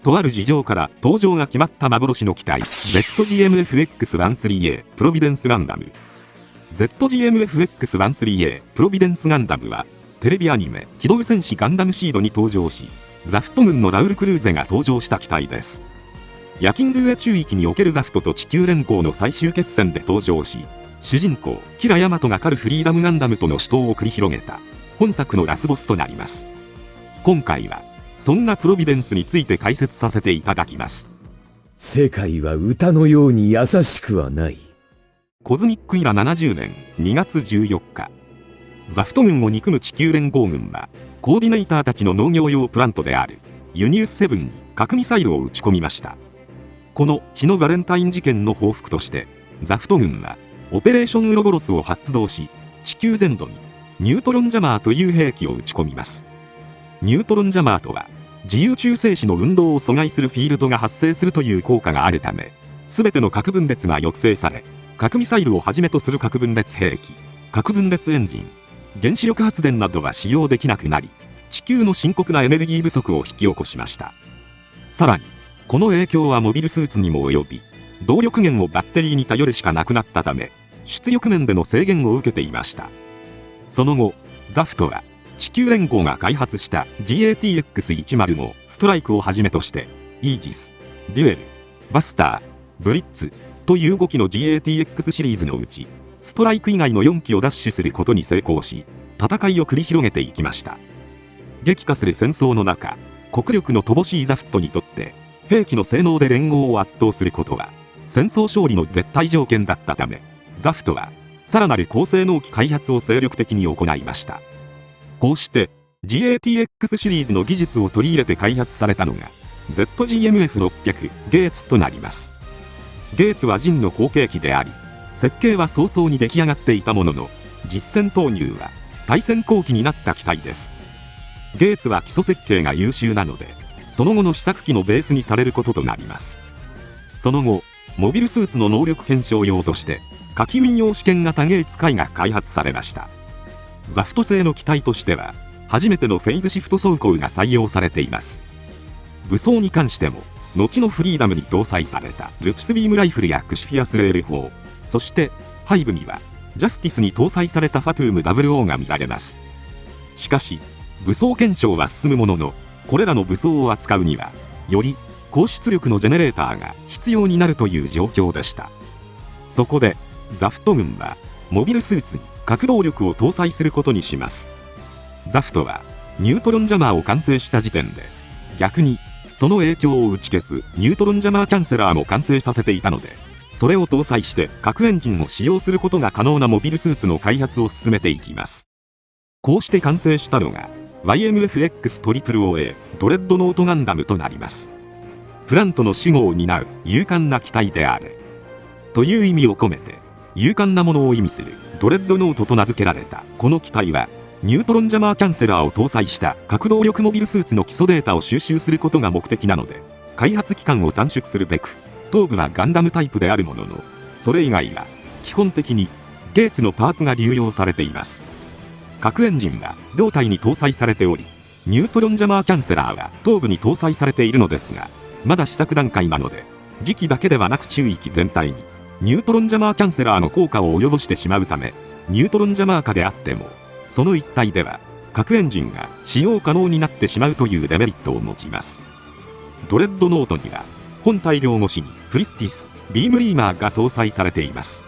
とある事情から登場が決まった幻の機体 ZGMFX-13A プロビデンスガンダム。 ZGMFX-13A プロビデンスガンダムはテレビアニメ機動戦士ガンダムシードに登場し、ザフト軍のラウル・クルーゼが登場した機体です。ヤキンドゥエ宙域におけるザフトと地球連合の最終決戦で登場し、主人公キラヤマトが狩るフリーダムガンダムとの死闘を繰り広げた本作のラスボスとなります。今回はそんなプロビデンスについて解説させていただきます。世界は歌のように優しくはない。コズミックイラ70年2月14日、ザフト軍を憎む地球連合軍はコーディネーターたちの農業用プラントであるユニウス7に核ミサイルを撃ち込みました。この血のバレンタイン事件の報復としてザフト軍はオペレーションウロボロスを発動し、地球全土にニュートロンジャマーという兵器を撃ち込みます。ニュートロンジャマーとは自由中性子の運動を阻害するフィールドが発生するという効果があるため、全ての核分裂が抑制され、核ミサイルをはじめとする核分裂兵器、核分裂エンジン、原子力発電などは使用できなくなり、地球の深刻なエネルギー不足を引き起こしました。さらにこの影響はモビルスーツにも及び、動力源をバッテリーに頼るしかなくなったため、出力面での制限を受けていました。その後ザフトは地球連合が開発した GATX-105 ストライクをはじめとして、イージス、デュエル、バスター、ブリッツという5機の GATX シリーズのうち、ストライク以外の4機を奪取することに成功し、戦いを繰り広げていきました。激化する戦争の中、国力の乏しいザフトにとって、兵器の性能で連合を圧倒することは、戦争勝利の絶対条件だったため、ザフトは、さらなる高性能機開発を精力的に行いました。こうして GATX シリーズの技術を取り入れて開発されたのが ZGMF600 ゲーツとなります。ゲーツはジンの後継機であり、設計は早々に出来上がっていたものの、実戦投入は対戦後期になった機体です。ゲーツは基礎設計が優秀なので、その後の試作機のベースにされることとなります。その後モビルスーツの能力検証用として火器運用試験型ゲーツ回が開発されました。ザフト製の機体としては初めてのフェイズシフト走行が採用されています。武装に関しても後のフリーダムに搭載されたルプスビームライフルやクシフィアスレール砲、そして背部にはジャスティスに搭載されたファトゥーム 00 が見られます。しかし武装検証は進むものの、これらの武装を扱うにはより高出力のジェネレーターが必要になるという状況でした。そこでザフト軍はモビルスーツに核動力を搭載することにします。ザフトはニュートロンジャマーを完成した時点で、逆にその影響を打ち消すニュートロンジャマーキャンセラーも完成させていたので、それを搭載して核エンジンを使用することが可能なモビルスーツの開発を進めていきます。こうして完成したのが YMFX-300A ドレッドノートガンダムとなります。プラントの守護を担う勇敢な機体であれという意味を込めて、勇敢なものを意味するドレッドノートと名付けられたこの機体は、ニュートロンジャマーキャンセラーを搭載した核動力モビルスーツの基礎データを収集することが目的なので、開発期間を短縮するべく頭部はガンダムタイプであるものの、それ以外は基本的にゲーツのパーツが流用されています。核エンジンは胴体に搭載されており、ニュートロンジャマーキャンセラーは頭部に搭載されているのですが、まだ試作段階なので、時期だけではなく宙域全体にニュートロンジャマーキャンセラーの効果を及ぼしてしまうため、ニュートロンジャマー下であってもその一体では核エンジンが使用可能になってしまうというデメリットを持ちます。ドレッドノートには本体両越しにプリスティス、ビームリーマーが搭載されています。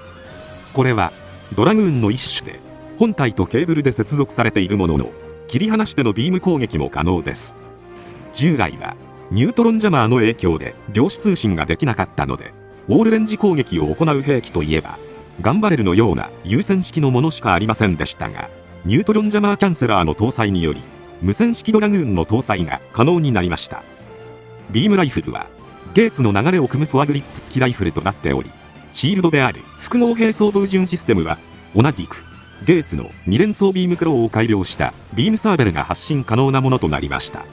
これはドラグーンの一種で、本体とケーブルで接続されているものの、切り離してのビーム攻撃も可能です。従来はニュートロンジャマーの影響で量子通信ができなかったので、オールレンジ攻撃を行う兵器といえばガンバレルのような有線式のものしかありませんでしたが、ニュートロンジャマーキャンセラーの搭載により無線式ドラグーンの搭載が可能になりました。ビームライフルはゲーツの流れを組むフォアグリップ付きライフルとなっており、シールドである複合兵装防順システムは同じくゲーツの2連装ビームクローを改良したビームサーベルが発信可能なものとなりました。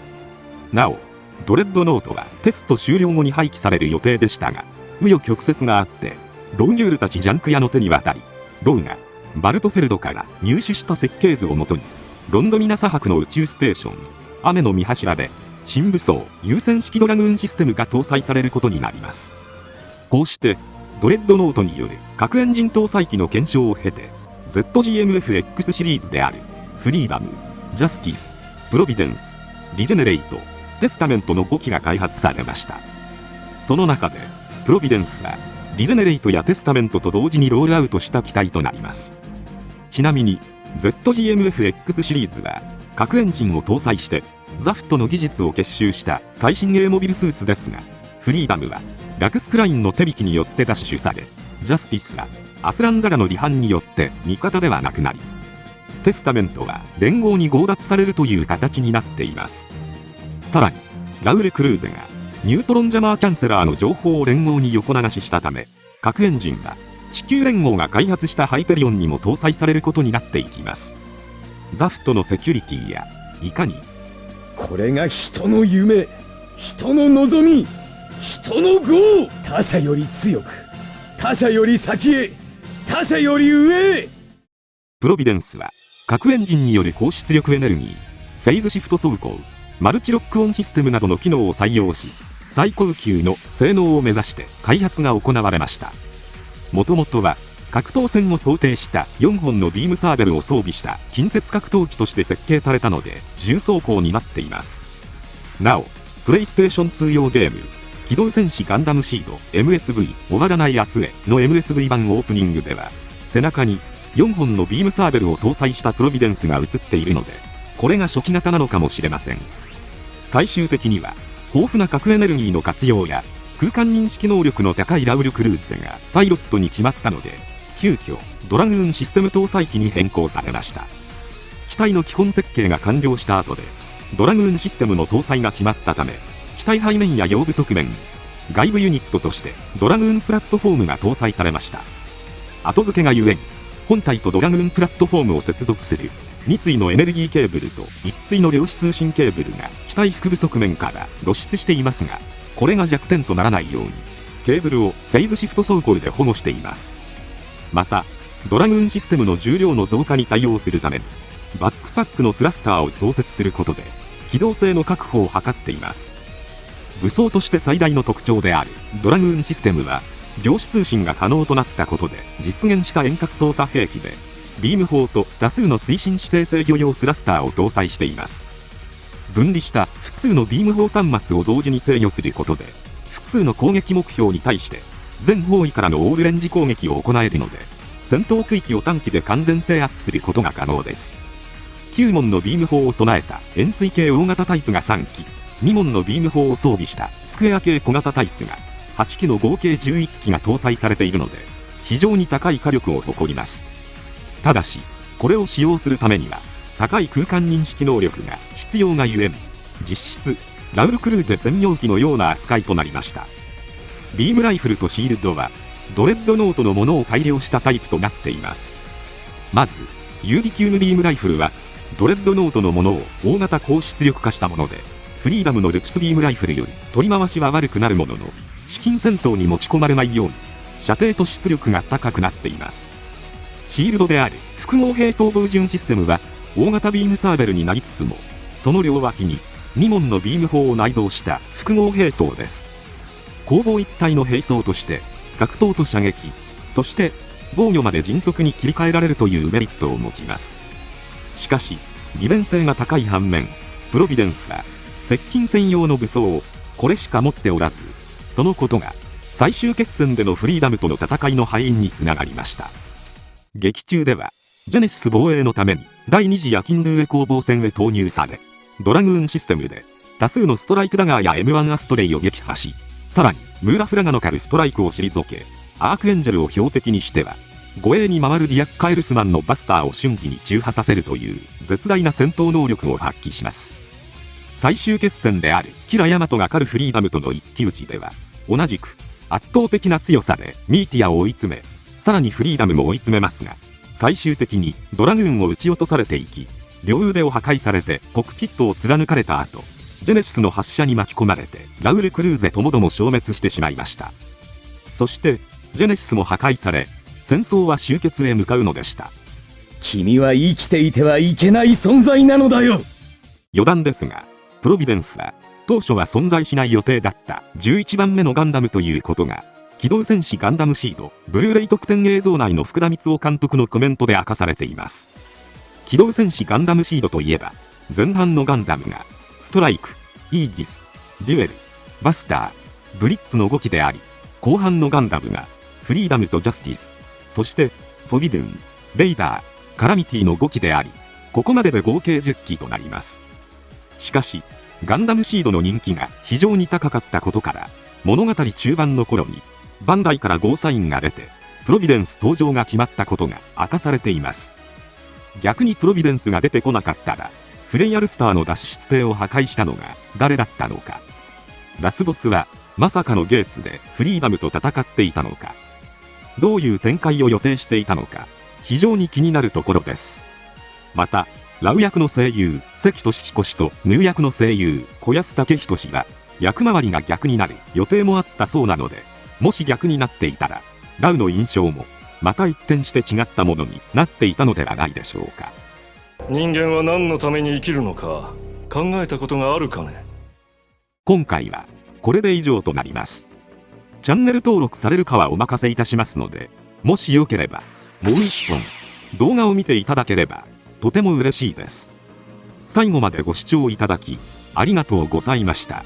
なおドレッドノートはテスト終了後に廃棄される予定でしたが、紆余曲折があってロウギュールたちジャンク屋の手に渡り、ロウがバルトフェルドから入手した設計図をもとにロンドミナ砂漠の宇宙ステーション雨の御柱で新武装優先式ドラグーンシステムが搭載されることになります。こうしてドレッドノートによる核エンジン搭載機の検証を経て ZGMF-X シリーズであるフリーダム、ジャスティス、プロビデンス、リジェネレイト、テスタメントの5機が開発されました。その中でプロビデンスはリジェネレイトやテスタメントと同時にロールアウトした機体となります。ちなみに ZGMF-X シリーズは核エンジンを搭載してザフトの技術を結集した最新鋭モビルスーツですが、フリーダムはラクスクラインの手引きによって奪取され、ジャスティスはアスランザラの離反によって味方ではなくなり、テスタメントは連合に強奪されるという形になっています。さらにラウレ・クルーゼがニュートロンジャマーキャンセラーの情報を連合に横流ししたため、核エンジンは地球連合が開発したハイペリオンにも搭載されることになっていきます。ザフトのセキュリティやいかにこれが人の夢、人の望み、人の業。他者より強く、他者より先へ、他者より上へ。プロビデンスは核エンジンによる高出力エネルギー、フェイズシフト走行、マルチロックオンシステムなどの機能を採用し、最高級の性能を目指して開発が行われました。もともとは格闘戦を想定した4本のビームサーベルを装備した近接格闘機として設計されたので重装甲になっています。なお、プレイステーション2用ゲーム機動戦士ガンダムシード MSV 終わらない明日への MSV 版オープニングでは背中に4本のビームサーベルを搭載したプロビデンスが映っているので、これが初期型なのかもしれません。最終的には豊富な核エネルギーの活用や空間認識能力の高いラウル・クルーゼがパイロットに決まったので、急遽ドラグーンシステム搭載機に変更されました。機体の基本設計が完了した後でドラグーンシステムの搭載が決まったため、機体背面や腰部側面、外部ユニットとしてドラグーンプラットフォームが搭載されました。後付けがゆえに本体とドラグーンプラットフォームを接続する2対のエネルギーケーブルと1対の量子通信ケーブルが機体腹部側面から露出していますが、これが弱点とならないようにケーブルをフェイズシフト走行で保護しています。またドラグーンシステムの重量の増加に対応するためにバックパックのスラスターを増設することで機動性の確保を図っています。武装として最大の特徴であるドラグーンシステムは量子通信が可能となったことで実現した遠隔操作兵器で、ビーム砲と多数の推進姿勢制御用スラスターを搭載しています。分離した複数のビーム砲端末を同時に制御することで複数の攻撃目標に対して全方位からのオールレンジ攻撃を行えるので、戦闘区域を短期で完全制圧することが可能です。9門のビーム砲を備えた円錐形大型タイプが3機、2門のビーム砲を装備したスクエア系小型タイプが8機の合計11機が搭載されているので、非常に高い火力を誇ります。ただしこれを使用するためには高い空間認識能力が必要がゆえに、実質ラウル・クルーゼ専用機のような扱いとなりました。ビームライフルとシールドはドレッドノートのものを改良したタイプとなっています。まずユーディキウムビームライフルはドレッドノートのものを大型高出力化したもので、フリーダムのルクスビームライフルより取り回しは悪くなるものの、至近戦闘に持ち込まれないように射程と出力が高くなっています。シールドである複合兵装防順システムは大型ビームサーベルになりつつも、その両脇に2門のビーム砲を内蔵した複合兵装です。攻防一体の兵装として格闘と射撃、そして防御まで迅速に切り替えられるというメリットを持ちます。しかし利便性が高い反面、プロビデンスは接近専用の武装をこれしか持っておらず、そのことが最終決戦でのフリーダムとの戦いの敗因につながりました。劇中ではジェネシス防衛のために第2次ヤキンドゥエ攻防戦へ投入され、ドラグーンシステムで多数のストライクダガーや M1 アストレイを撃破し、さらにムーラフラガノカルストライクを退け、アークエンジェルを標的にしては護衛に回るディアッカエルスマンのバスターを瞬時に中破させるという絶大な戦闘能力を発揮します。最終決戦であるキラヤマトが狩るフリーダムとの一騎打ちでは、同じく圧倒的な強さでミーティアを追い詰め、さらにフリーダムも追い詰めますが、最終的にドラグーンを撃ち落とされていき、両腕を破壊されてコックピットを貫かれた後、ジェネシスの発射に巻き込まれてラウル・クルーゼともども消滅してしまいました。そしてジェネシスも破壊され、戦争は終結へ向かうのでした。君は生きていてはいけない存在なのだよ。余談ですが、プロビデンスは当初は存在しない予定だった11番目のガンダムということが、機動戦士ガンダムシードブルーレイ特典映像内の福田光雄監督のコメントで明かされています。機動戦士ガンダムシードといえば、前半のガンダムがストライク、イージス、デュエル、バスター、ブリッツの5機であり、後半のガンダムがフリーダムとジャスティス、そしてフォビドゥン、レイダー、カラミティの5機であり、ここまでで合計10機となります。しかし、ガンダムシードの人気が非常に高かったことから、物語中盤の頃にバンダイからゴーサインが出て、プロビデンス登場が決まったことが明かされています。逆にプロビデンスが出てこなかったら、フレイアルスターの脱出艇を破壊したのが誰だったのか。ラスボスはまさかのゲーツでフリーダムと戦っていたのか。どういう展開を予定していたのか、非常に気になるところです。また、ラウ役の声優関俊彦氏とヌー役の声優小安武人氏は役回りが逆になる予定もあったそうなので、もし逆になっていたらラウの印象もまた一転して違ったものになっていたのではないでしょうか。人間は何のために生きるのか考えたことがあるかね。今回はこれで以上となります。チャンネル登録されるかはお任せいたしますので、もしよければもう一本動画を見ていただければとても嬉しいです。最後までご視聴いただきありがとうございました。